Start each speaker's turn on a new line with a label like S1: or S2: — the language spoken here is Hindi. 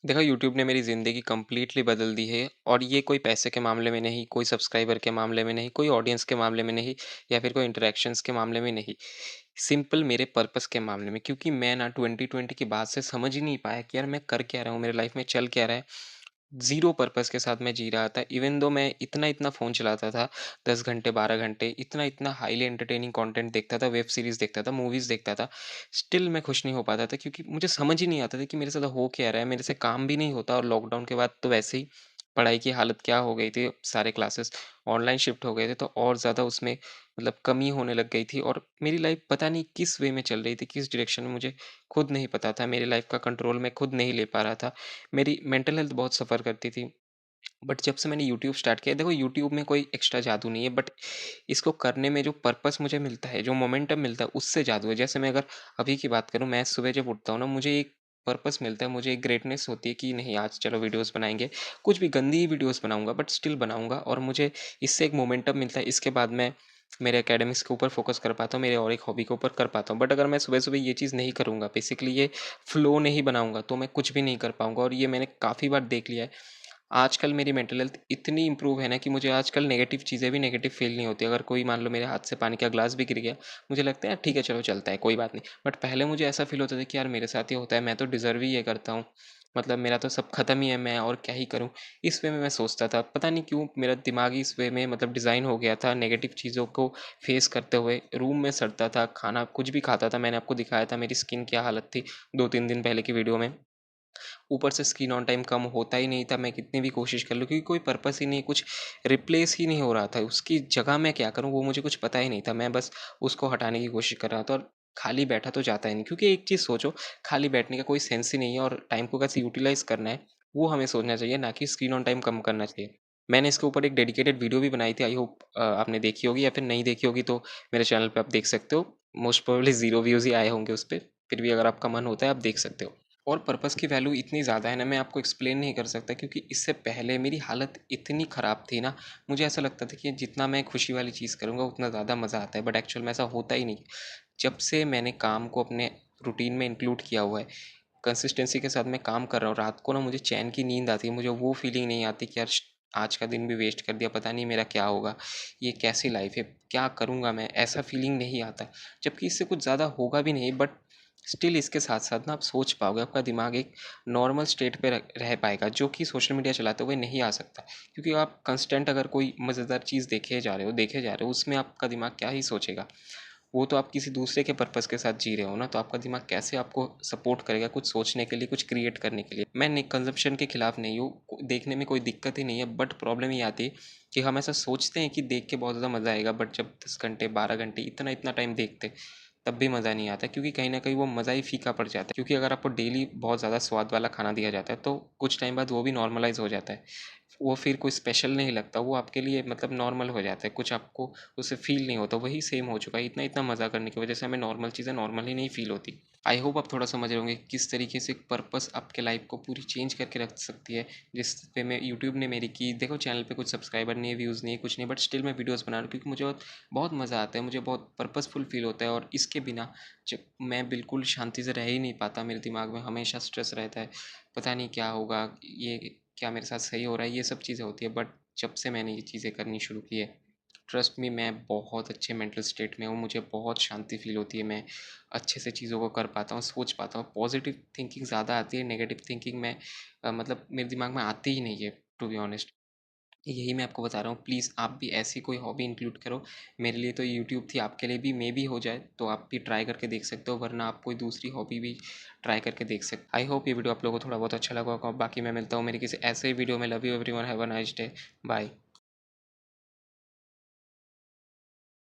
S1: देखो, यूट्यूब ने मेरी ज़िंदगी कंप्लीटली बदल दी है और ये कोई पैसे के मामले में नहीं, कोई सब्सक्राइबर के मामले में नहीं, कोई ऑडियंस के मामले में नहीं या फिर कोई इंटरैक्शंस के मामले में नहीं। सिंपल मेरे पर्पस के मामले में, क्योंकि मैं ना 2020 के बाद से समझ ही नहीं पाया कि यार मैं कर क्या रहा हूँ, मेरे लाइफ में चल क्या रहा है। ज़ीरो पर्पस के साथ मैं जी रहा था। इवन दो मैं इतना-इतना फ़ोन चलाता था, 10 घंटे, 12 घंटे, इतना-इतना हाइली एंटरटेनिंग कंटेंट देखता था, वेब सीरीज़ देखता था, मूवीज़ देखता था। स्टिल मैं खुश नहीं हो पाता था, क्योंकि मुझे समझ ही नहीं आता था कि मेरे साथ हो क्या रहा है, मेरे से काम भी नहीं होता और लॉकडाउन के बाद तो वैसे ही पढ़ाई की हालत क्या हो गई थी, सारे क्लासेस ऑनलाइन शिफ्ट हो गए थे, तो और ज़्यादा उसमें कमी होने लग गई थी और मेरी लाइफ़ पता नहीं किस वे में चल रही थी, किस डायरेक्शन में मुझे खुद नहीं पता था। मेरी लाइफ़ का कंट्रोल मैं खुद नहीं ले पा रहा था। मेरी मेंटल हेल्थ बहुत सफ़र करती थी। बट जब से मैंने यूट्यूब स्टार्ट किया, देखो यूट्यूब में कोई एक्स्ट्रा जादू नहीं है, बट इसको करने में जो पर्पस मुझे मिलता है, जो मोमेंटम मिलता है, उससे जादू है। जैसे मैं अगर अभी की बात करूँ, मैं सुबह जब उठता हूँ ना, मुझे एक पर्पस मिलता है, मुझे एक ग्रेटनेस होती है कि नहीं, आज चलो वीडियोस बनाएंगे। कुछ भी गंदी ही वीडियोस बनाऊंगा, बट स्टिल बनाऊंगा और मुझे इससे एक मोमेंटम मिलता है। इसके बाद मैं मेरे एकेडमिक्स के ऊपर फोकस कर पाता हूँ, मेरे और एक हॉबी के ऊपर कर पाता हूँ। बट अगर मैं सुबह सुबह ये चीज़ नहीं करूँगा, बेसिकली ये फ्लो नहीं बनाऊंगा, तो मैं कुछ भी नहीं कर पाऊंगा। और ये मैंने काफ़ी बार देख लिया है। आजकल मेरी मेंटल हेल्थ इतनी इम्प्रूव है ना कि मुझे आजकल नेगेटिव चीज़ें भी नेगेटिव फ़ील नहीं होती। अगर कोई मान लो मेरे हाथ से पानी का ग्लास भी गिर गया, मुझे लगता है यार ठीक है, चलो चलता है, कोई बात नहीं। बट पहले मुझे ऐसा फ़ील होता था कि यार मेरे साथ ये होता है, मैं तो डिज़र्व ही ये करता हूँ। मेरा तो सब ख़त्म ही है, मैं और क्या ही करूँ? इस वे में मैं सोचता था। पता नहीं क्यों मेरा दिमाग ही इस वे में डिज़ाइन हो गया था, नेगेटिव चीज़ों को फ़ेस करते हुए। रूम में सड़ता था, खाना कुछ भी खाता था, मैंने आपको दिखाया था मेरी स्किन क्या हालत थी 2-3 दिन पहले की वीडियो में। ऊपर से स्क्रीन ऑन टाइम कम होता ही नहीं था, मैं कितनी भी कोशिश कर लूँ, क्योंकि कोई पर्पस ही नहीं, कुछ रिप्लेस ही नहीं हो रहा था। उसकी जगह मैं क्या करूँ, वो मुझे कुछ पता ही नहीं था। मैं बस उसको हटाने की कोशिश कर रहा था और खाली बैठा तो जाता ही नहीं। क्योंकि एक चीज़ सोचो, खाली बैठने का कोई सेंस ही नहीं है और टाइम को कैसे यूटिलाइज़ करना है, वो हमें सोचना चाहिए, ना कि स्क्रीन ऑन टाइम कम करना चाहिए। मैंने इसके ऊपर एक डेडिकेटेड वीडियो भी बनाई थी, आई होप आपने देखी होगी, या फिर नहीं देखी होगी तो मेरे चैनल पे आप देख सकते हो। मोस्ट प्रोबेबली 0 व्यूज़ ही आए होंगे उस पे, फिर भी अगर आपका मन होता है आप देख सकते हो। और पर्पस की वैल्यू इतनी ज़्यादा है ना, मैं आपको एक्सप्लेन नहीं कर सकता, क्योंकि इससे पहले मेरी हालत इतनी ख़राब थी ना, मुझे ऐसा लगता था कि जितना मैं खुशी वाली चीज़ करूँगा उतना ज़्यादा मज़ा आता है, बट एक्चुअल में ऐसा होता ही नहीं। जब से मैंने काम को अपने रूटीन में इंक्लूड किया हुआ है, कंसिस्टेंसी के साथ मैं काम कर रहा हूँ, रात को ना मुझे चैन की नींद आती है। मुझे वो फीलिंग नहीं आती कि यार आज का दिन भी वेस्ट कर दिया, पता नहीं मेरा क्या होगा, ये कैसी लाइफ है, क्या करूँगा मैं, ऐसा फीलिंग नहीं आता। जबकि इससे कुछ ज़्यादा होगा भी नहीं, बट स्टिल इसके साथ साथ ना आप सोच पाओगे, आपका दिमाग एक नॉर्मल स्टेट पे रह पाएगा, जो कि सोशल मीडिया चलाते हुए नहीं आ सकता। क्योंकि आप कंस्टेंट अगर कोई मज़ेदार चीज़ देखे जा रहे हो, उसमें आपका दिमाग क्या ही सोचेगा। वो तो आप किसी दूसरे के पर्पस के साथ जी रहे हो ना, तो आपका दिमाग कैसे आपको सपोर्ट करेगा कुछ सोचने के लिए, कुछ क्रिएट करने के लिए। मैं कंजप्शन के खिलाफ नहीं हूँ, देखने में कोई दिक्कत ही नहीं है, बट प्रॉब्लम ये आती है कि हम ऐसा सोचते हैं कि देख के बहुत ज़्यादा मज़ा आएगा, बट जब 10 घंटे 12 घंटे इतना इतना टाइम देखते, तब भी मज़ा नहीं आता, क्योंकि कहीं ना कहीं वो मज़ा ही फीका पड़ जाता है। क्योंकि अगर आपको डेली बहुत ज़्यादा स्वाद वाला खाना दिया जाता है, तो कुछ टाइम बाद वो भी नॉर्मलाइज हो जाता है। वो फिर कोई स्पेशल नहीं लगता, वो आपके लिए नॉर्मल हो जाता है, कुछ आपको उससे फ़ील नहीं होता, वही सेम हो चुका है। इतना इतना मज़ा करने की वजह से हमें नॉर्मल चीज़ें नॉर्मल ही नहीं फ़ील होती। आई होप आप थोड़ा समझ रहे होंगे किस तरीके से एक पर्पस आपके लाइफ को पूरी चेंज करके रख सकती है, जिस पे मैं यूट्यूब ने मेरी की। देखो, चैनल पे कुछ सब्सक्राइबर नहीं है, व्यूज़ नहीं है, कुछ नहीं, बट स्टिल मैं वीडियोज़ बना रहा हूँ, क्योंकि मुझे बहुत बहुत मज़ा आता है, मुझे बहुत पर्पसफुल फील होता है। और इसके बिना जब मैं बिल्कुल शांति से रह ही नहीं पाता, मेरे दिमाग में हमेशा स्ट्रेस रहता है, पता नहीं क्या होगा, ये क्या मेरे साथ सही हो रहा है, ये सब चीज़ें होती है। बट जब से मैंने ये चीज़ें करनी शुरू की है, ट्रस्ट मी, मैं बहुत अच्छे मेंटल स्टेट में हूँ, मुझे बहुत शांति फील होती है, मैं अच्छे से चीज़ों को कर पाता हूँ, सोच पाता हूँ, पॉजिटिव थिंकिंग ज़्यादा आती है, नेगेटिव थिंकिंग में मेरे दिमाग में आती ही नहीं है, टू बी ऑनेस्ट। यही मैं आपको बता रहा हूँ, प्लीज़ आप भी ऐसी कोई हॉबी इंक्लूड करो। मेरे लिए तो यूट्यूब थी, आपके लिए भी मे बी हो जाए, तो आप भी ट्राई करके देख सकते हो, वरना आप कोई दूसरी हॉबी भी ट्राई करके देख सकते। आई होप ये वीडियो आप लोगों को थोड़ा बहुत अच्छा लगा होगा। बाकी मैं मिलता हूँ मेरी किसी ऐसे ही वीडियो में। Love you everyone, have a nice day, bye.